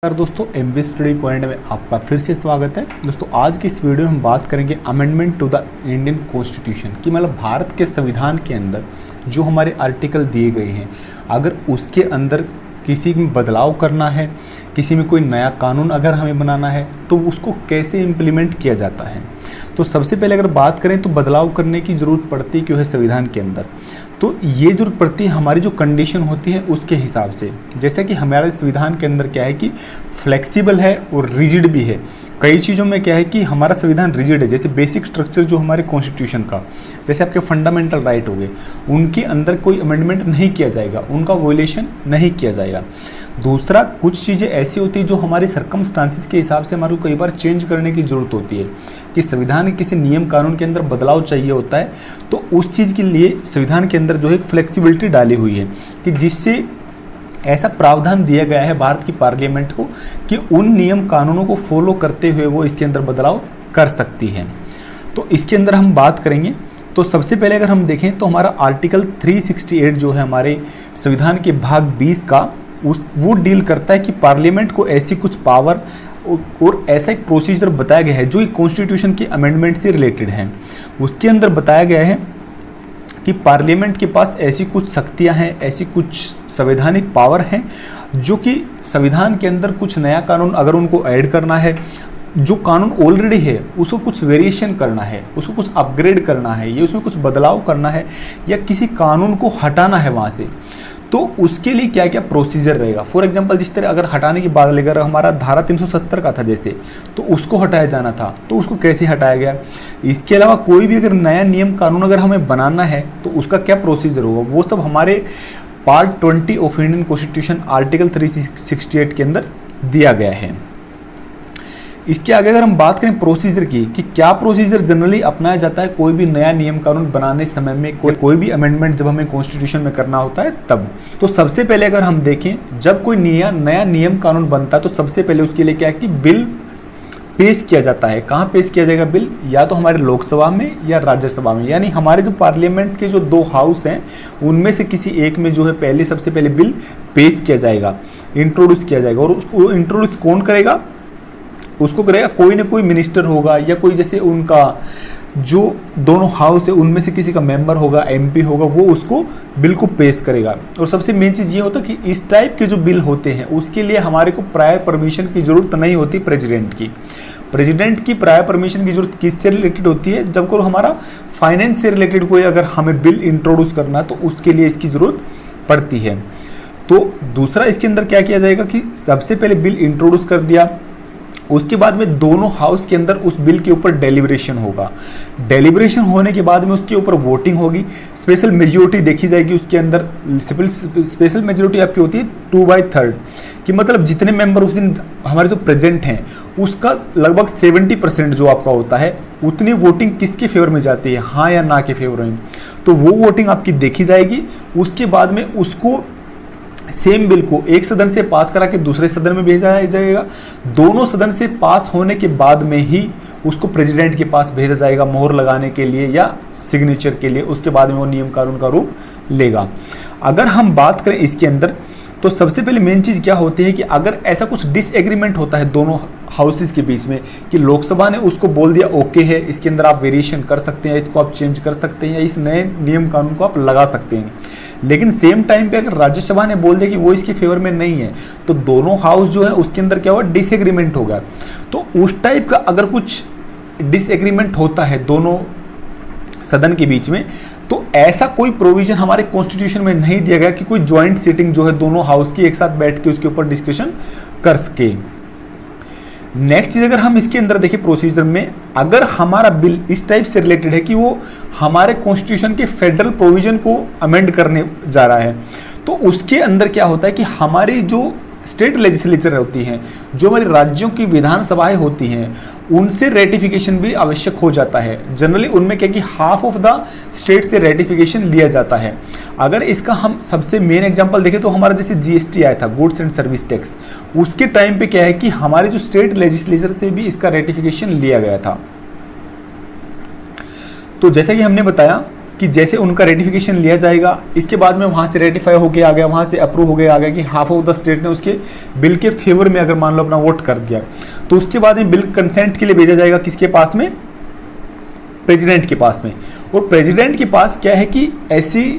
नमस्कार दोस्तों, MB study point में आपका फिर से स्वागत है। दोस्तों आज की इस वीडियो में हम बात करेंगे amendment to the Indian constitution की, मतलब भारत के संविधान के अंदर जो हमारे आर्टिकल दिए गए हैं, अगर उसके अंदर किसी में बदलाव करना है, किसी में कोई नया कानून अगर हमें बनाना है तो उसको कैसे इम्प्लीमेंट किया जाता है। तो सबसे पहले अगर बात करें तो बदलाव करने की ज़रूरत पड़ती क्यों है संविधान के अंदर, तो ये जरूरत पड़ती है हमारी जो कंडीशन होती है उसके हिसाब से। जैसे कि हमारे संविधान के अंदर क्या है कि फ्लेक्सिबल है और रिजिड भी है। कई चीज़ों में क्या है कि हमारा संविधान रिजिड है, जैसे बेसिक स्ट्रक्चर जो हमारे कॉन्स्टिट्यूशन का, जैसे आपके फंडामेंटल राइट हो गए, उनके अंदर कोई अमेंडमेंट नहीं किया जाएगा, उनका वोलेशन नहीं किया जाएगा। दूसरा, कुछ चीज़ें ऐसी होती है जो हमारे सर्कमस्टांसिस के हिसाब से हमारे को कई बार चेंज करने की ज़रूरत होती है कि संविधान के किसी नियम कानून के अंदर बदलाव चाहिए होता है, तो उस चीज़ के लिए संविधान के अंदर जो है एक फ्लेक्सिबिलिटी डाली हुई है कि जिससे ऐसा प्रावधान दिया गया है भारत की पार्लियामेंट को कि उन नियम कानूनों को फॉलो करते हुए वो इसके अंदर बदलाव कर सकती है। तो इसके अंदर हम बात करेंगे। तो सबसे पहले अगर हम देखें तो हमारा आर्टिकल 368 जो है हमारे संविधान के भाग 20 का, वो डील करता है कि पार्लियामेंट को ऐसी कुछ पावर और ऐसा एक प्रोसीजर बताया गया है जो कॉन्स्टिट्यूशन के अमेंडमेंट से रिलेटेड है। उसके अंदर बताया गया है कि पार्लियामेंट के पास ऐसी कुछ शक्तियां हैं, ऐसी कुछ संवैधानिक पावर हैं जो कि संविधान के अंदर कुछ नया कानून अगर उनको ऐड करना है, जो कानून ऑलरेडी है उसको कुछ वेरिएशन करना है, उसको कुछ अपग्रेड करना है, या उसमें कुछ बदलाव करना है, या किसी कानून को हटाना है वहाँ से, तो उसके लिए क्या क्या प्रोसीजर रहेगा। फॉर एग्जांपल, जिस तरह अगर हटाने की बात लेकर हमारा धारा 370 का था जैसे, तो उसको हटाया जाना था, तो उसको कैसे हटाया गया। इसके अलावा कोई भी अगर नया नियम कानून अगर हमें बनाना है तो उसका क्या प्रोसीजर होगा, वो सब हमारे part 20 of Indian constitution article 368 के अंदर दिया गया है। इसके आगे अगर हम बात करें प्रोसीजर की कि क्या प्रोसीजर जनरली अपनाया जाता है कोई भी नया नियम कानून बनाने समय में, कोई भी अमेंडमेंट जब हमें कॉन्स्टिट्यूशन में करना होता है तब। तो सबसे पहले अगर हम देखें, जब कोई नया नियम कानून बनता है तो सबसे पहले उसके लिए क्या है कि बिल पेश किया जाता है। कहाँ पेश किया जाएगा बिल, या तो हमारे लोकसभा में या राज्यसभा में, यानी हमारे जो पार्लियामेंट के जो दो हाउस हैं उनमें से किसी एक में जो है सबसे पहले बिल पेश किया जाएगा, इंट्रोड्यूस किया जाएगा। और उसको इंट्रोड्यूस कौन करेगा, उसको करेगा कोई ना कोई मिनिस्टर होगा, या कोई जैसे उनका जो दोनों हाउस है उनमें से किसी का मेंबर होगा, एमपी होगा, वो उसको बिल को पेश करेगा। और सबसे मेन चीज़ ये होता है कि इस टाइप के जो बिल होते हैं उसके लिए हमारे को प्रायर परमिशन की जरूरत नहीं होती प्रेसिडेंट की। प्रेसिडेंट की प्रायर परमिशन की जरूरत किससे रिलेटेड होती है, जब को हमारा फाइनेंस से रिलेटेड कोई अगर हमें बिल इंट्रोड्यूस करना तो उसके लिए इसकी जरूरत पड़ती है। तो दूसरा, इसके अंदर क्या किया जाएगा कि सबसे पहले बिल इंट्रोड्यूस कर दिया, उसके बाद में दोनों हाउस के अंदर उस बिल के ऊपर डेलिब्रेशन होगा। डेलिब्रेशन होने के बाद में उसके ऊपर वोटिंग होगी, स्पेशल मेजोरिटी देखी जाएगी उसके अंदर। स्पेशल मेजोरिटी आपकी होती है 2/3 कि मतलब जितने मेंबर उस दिन हमारे जो प्रेजेंट हैं उसका लगभग 70% जो आपका होता है, उतनी वोटिंग किसके फेवर में जाती है, हाँ या ना के फेवर में, तो वो वोटिंग आपकी देखी जाएगी। उसके बाद में उसको सेम बिल को एक सदन से पास करा के दूसरे सदन में भेजा जाएगा। दोनों सदन से पास होने के बाद में ही उसको प्रेसिडेंट के पास भेजा जाएगा मोहर लगाने के लिए या सिग्नेचर के लिए। उसके बाद में वो नियम कानून का रूप लेगा। अगर हम बात करें इसके अंदर, तो सबसे पहले मेन चीज़ क्या होती है कि अगर ऐसा कुछ डिसएग्रीमेंट होता है दोनों हाउसेस के बीच में कि लोकसभा ने उसको बोल दिया ओके है, इसके अंदर आप वेरिएशन कर सकते हैं, इसको आप चेंज कर सकते हैं, या इस नए नियम कानून को आप लगा सकते हैं, लेकिन सेम टाइम पे अगर राज्यसभा ने बोल दिया कि वो इसके फेवर में नहीं है, तो दोनों हाउस जो है उसके अंदर क्या होगा, डिसएग्रीमेंट होगा। तो उस टाइप का अगर कुछ डिसएग्रीमेंट होता है दोनों सदन के बीच में, तो ऐसा कोई प्रोविजन हमारे कॉन्स्टिट्यूशन में नहीं दिया गया कि कोई ज्वाइंट सीटिंग जो है दोनों हाउस की एक साथ बैठ के उसके ऊपर डिस्कशन कर सके। नेक्स्ट चीज अगर हम इसके अंदर देखें प्रोसीजर में, अगर हमारा बिल इस टाइप से रिलेटेड है कि वो हमारे कॉन्स्टिट्यूशन के फेडरल प्रोविजन को अमेंड करने जा रहा है, तो उसके अंदर क्या होता है कि हमारी जो स्टेट लेजिस्लेचर होती हैं, जो हमारी राज्यों की विधानसभाएं होती हैं, उनसे रेटिफिकेशन भी आवश्यक हो जाता है। जनरली उनमें क्या कि हाफ ऑफ द स्टेट से रेटिफिकेशन लिया जाता है। अगर इसका हम सबसे मेन एग्जांपल देखें तो हमारा जैसे जीएसटी आया था, गुड्स एंड सर्विस टैक्स, उसके टाइम पे क्या है कि हमारे जो स्टेट लेजिस्लेचर से भी इसका रेटिफिकेशन लिया गया था। तो जैसे कि हमने बताया कि जैसे उनका रेटिफिकेशन लिया जाएगा, इसके बाद में वहाँ से रेटिफाई होके आ गया, वहाँ से अप्रूव हो गया आ गया कि हाफ ऑफ द स्टेट ने उसके बिल के फेवर में अगर मान लो अपना वोट कर दिया, तो उसके बाद में बिल कंसेंट के लिए भेजा जाएगा किसके पास में, प्रेसिडेंट के पास में। और प्रेसिडेंट के पास क्या है कि ऐसी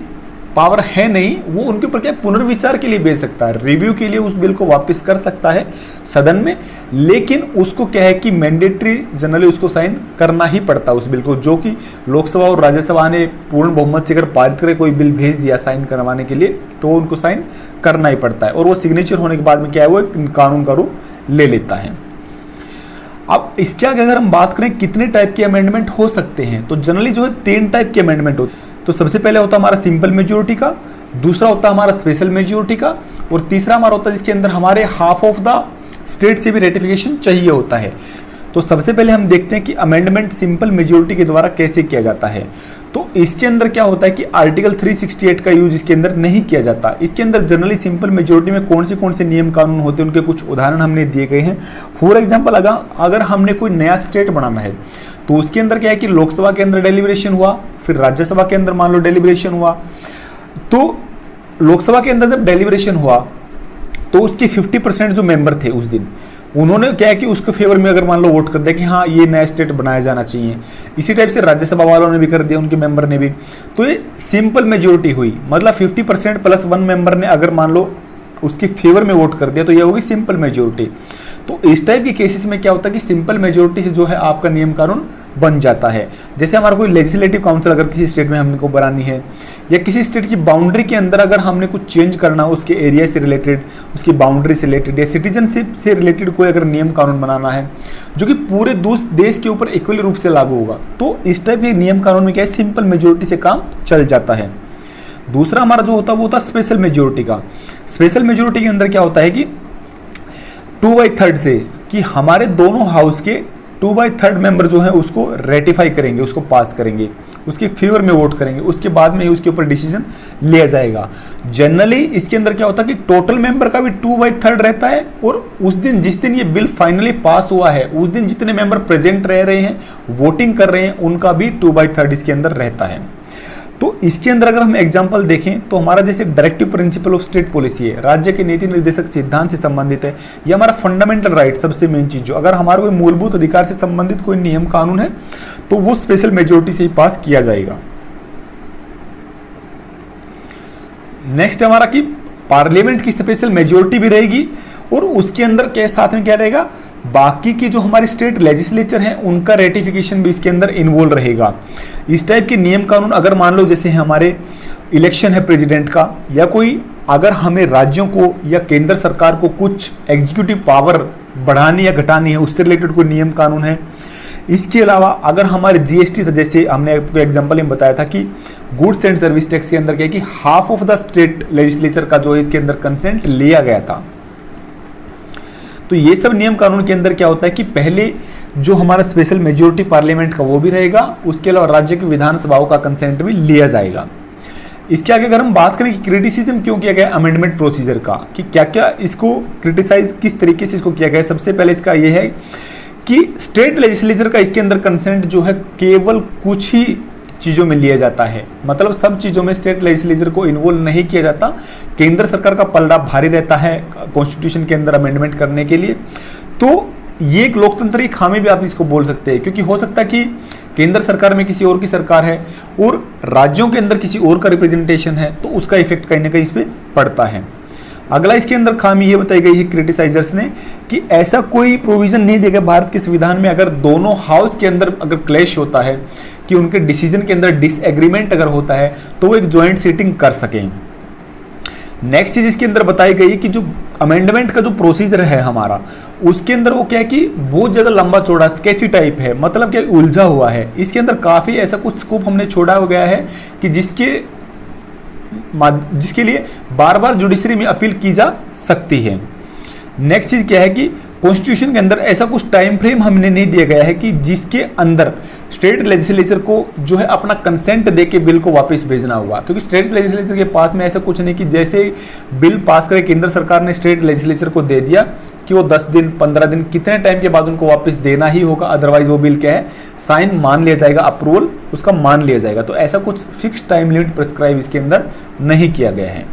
पावर है नहीं, वो उनके ऊपर क्या पुनर्विचार के लिए भेज सकता है, रिव्यू के लिए उस बिल को वापस कर सकता है सदन में, लेकिन उसको क्या है कि मैंडेटरी जनरली उसको साइन करना ही पड़ता है उस बिल को, जो कि लोकसभा और राज्यसभा ने पूर्ण बहुमत से अगर पारित करके कोई बिल भेज दिया साइन करवाने के लिए, तो उनको साइन करना ही पड़ता है, और वो सिग्नेचर होने के बाद में क्या है वो कानून का रूप ले लेता है। अब इसके आगे अगर हम बात करें कितने टाइप के अमेंडमेंट हो सकते हैं, तो जनरली जो है 3 टाइप के अमेंडमेंट होते हैं। तो सबसे पहले होता है हमारा सिंपल मेजोरिटी का, दूसरा होता है हमारा स्पेशल मेजोरिटी का, और तीसरा हमारा होता है जिसके अंदर हमारे हाफ ऑफ द स्टेट से भी रेटिफिकेशन चाहिए होता है। तो सबसे पहले हम देखते हैं कि अमेंडमेंट सिंपल मेजोरिटी के द्वारा कैसे किया जाता है। तो इसके अंदर क्या होता है कि आर्टिकल 368 का यूज इसके अंदर नहीं किया जाता। इसके अंदर जनरली सिंपल मेजोरिटी में कौन से नियम कानून होते हैं उनके कुछ उदाहरण हमने दिए गए हैं। फॉर एग्जांपल अगर हमने कोई नया स्टेट बनाना है, तो उसके अंदर क्या है कि लोकसभा के अंदर डेलिब्रेशन हुआ, फिर राज्यसभा के अंदर मान लो डेलिब्रेशन हुआ, तो लोकसभा के अंदर जब डेलिब्रेशन हुआ तो उसके 50% जो मेंबर थे उस दिन, उन्होंने क्या है कि उसके फेवर में अगर मान लो वोट कर दिया कि हाँ ये नया स्टेट बनाया जाना चाहिए। इसी टाइप से राज्यसभा वालों ने भी कर दिया, उनके मेंबर ने भी। तो ये सिंपल मेजोरिटी हुई, मतलब 50% प्लस 1 मेंबर ने अगर मान लो उसके फेवर में वोट कर दिया, तो ये होगी सिंपल मेजोरिटी। तो इस टाइप के केसेस में क्या होता है कि सिंपल मेजोरिटी से जो है आपका नियम कानून बन जाता है। जैसे हमारा कोई लेजिस्लेटिव काउंसिल अगर किसी स्टेट में हमको बनानी है, या किसी स्टेट की बाउंड्री के अंदर अगर हमने कुछ चेंज करना हो, उसके एरिया से रिलेटेड, उसकी बाउंड्री से रिलेटेड, या सिटीजनशिप से रिलेटेड कोई अगर नियम कानून बनाना है जो कि पूरे देश के ऊपर इक्वली रूप से लागू होगा, तो इस टाइप के नियम कानून में क्या है सिंपल मेजोरिटी से काम चल जाता है। दूसरा हमारा जो होता है वो होता है स्पेशल मेजोरिटी का। स्पेशल मेजोरिटी के अंदर क्या होता है कि 2/3 से, कि हमारे दोनों हाउस के 2/3 मेंबर जो है उसको रेटिफाई करेंगे, उसको पास करेंगे, उसके फेवर में वोट करेंगे, उसके बाद में ही उसके ऊपर डिसीजन लिया जाएगा। जनरली इसके अंदर क्या होता है कि टोटल मेंबर का भी 2/3 रहता है, और उस दिन जिस दिन ये बिल फाइनली पास हुआ है उस दिन जितने मेंबर प्रेजेंट रह रहे हैं, वोटिंग कर रहे हैं, उनका भी 2/3 इसके अंदर रहता है। तो इसके अंदर अगर हम एग्जांपल देखें तो हमारा जैसे directive principle of state policy है, राज्य के नीति निर्देशक सिद्धांत से संबंधित है, ये हमारा फंडामेंटल राइट, सबसे मेन चीज जो अगर हमारे कोई मूलभूत अधिकार से संबंधित कोई नियम कानून है तो वो स्पेशल मेजोरिटी से ही पास किया जाएगा। नेक्स्ट हमारा कि पार्लियामेंट की स्पेशल मेजोरिटी भी रहेगी, और उसके अंदर के साथ में क्या रहेगा, बाकी की जो हमारी स्टेट लेजिस्लेचर हैं उनका रेटिफिकेशन भी इसके अंदर इन्वॉल्व रहेगा। इस टाइप के नियम कानून अगर मान लो जैसे हमारे इलेक्शन है प्रेसिडेंट का, या कोई अगर हमें राज्यों को या केंद्र सरकार को कुछ एग्जीक्यूटिव पावर बढ़ानी या घटानी है, उससे रिलेटेड कोई नियम कानून है। इसके अलावा अगर हमारे जीएसटी था, जैसे हमने आपको एग्जांपल में बताया था कि गुड्स एंड सर्विस टैक्स के अंदर क्या है कि half of the state legislature का जो है इसके अंदर कंसेंट लिया गया था। तो ये सब नियम कानून के अंदर क्या होता है कि पहले जो हमारा स्पेशल मेजोरिटी पार्लियामेंट का वो भी रहेगा, उसके अलावा राज्य की विधानसभाओं का कंसेंट भी लिया जाएगा। इसके आगे अगर हम बात करें कि क्रिटिसिज्म क्यों किया गया अमेंडमेंट प्रोसीजर का, कि क्या क्या इसको क्रिटिसाइज किस तरीके से इसको किया गया, सबसे पहले इसका ये है कि स्टेट लेजिस्लेचर का इसके अंदर कंसेंट जो है केवल कुछ ही चीज़ों में लिया जाता है, मतलब सब चीज़ों में स्टेट लेजिस्लेचर को इन्वॉल्व नहीं किया जाता। केंद्र सरकार का पलड़ा भारी रहता है कॉन्स्टिट्यूशन के अंदर अमेंडमेंट करने के लिए। तो ये एक लोकतंत्र की खामी भी आप इसको बोल सकते हैं, क्योंकि हो सकता है कि केंद्र सरकार में किसी और की सरकार है और राज्यों के अंदर किसी और का रिप्रेजेंटेशन है, तो उसका इफेक्ट कहीं ना कहीं इस पर पड़ता है। अगला इसके अंदर खामी ये बताई गई है क्रिटिसाइजर्स ने कि ऐसा कोई प्रोविजन नहीं दिया गया भारत के संविधान में, अगर दोनों हाउस के अंदर अगर क्लैश होता है, कि उनके डिसीजन के अंदर डिसएग्रीमेंट अगर होता है, तो वो एक ज्वाइंट सीटिंग कर सकें। नेक्स्ट चीज इसके अंदर बताई गई है कि जो अमेंडमेंट का जो प्रोसीजर है हमारा, उसके अंदर वो क्या है कि बहुत ज्यादा लंबा चौड़ा स्केची टाइप है, मतलब क्या उलझा हुआ है। इसके अंदर काफी ऐसा कुछ स्कोप हमने छोड़ा हो गया है कि जिसके लिए बार बार जुडिशरी में अपील की जा सकती है। नेक्स्ट चीज क्या है कि कॉन्स्टिट्यूशन के अंदर ऐसा कुछ टाइम फ्रेम हमने नहीं दिया गया है कि जिसके अंदर स्टेट लेजिस्लेचर को जो है अपना कंसेंट देके बिल को वापस भेजना हुआ, क्योंकि स्टेट लेजिस्लेचर के पास में ऐसा कुछ नहीं कि जैसे बिल पास करे केंद्र सरकार ने स्टेट लेजिस्लेचर को दे दिया कि वो 10 दिन 15 दिन कितने टाइम के बाद उनको वापस देना ही होगा, अदरवाइज वो बिल क्या है साइन मान लिया जाएगा, अप्रूवल उसका मान लिया जाएगा। तो ऐसा कुछ फिक्स टाइम लिमिट प्रिस्क्राइब इसके अंदर नहीं किया गया है।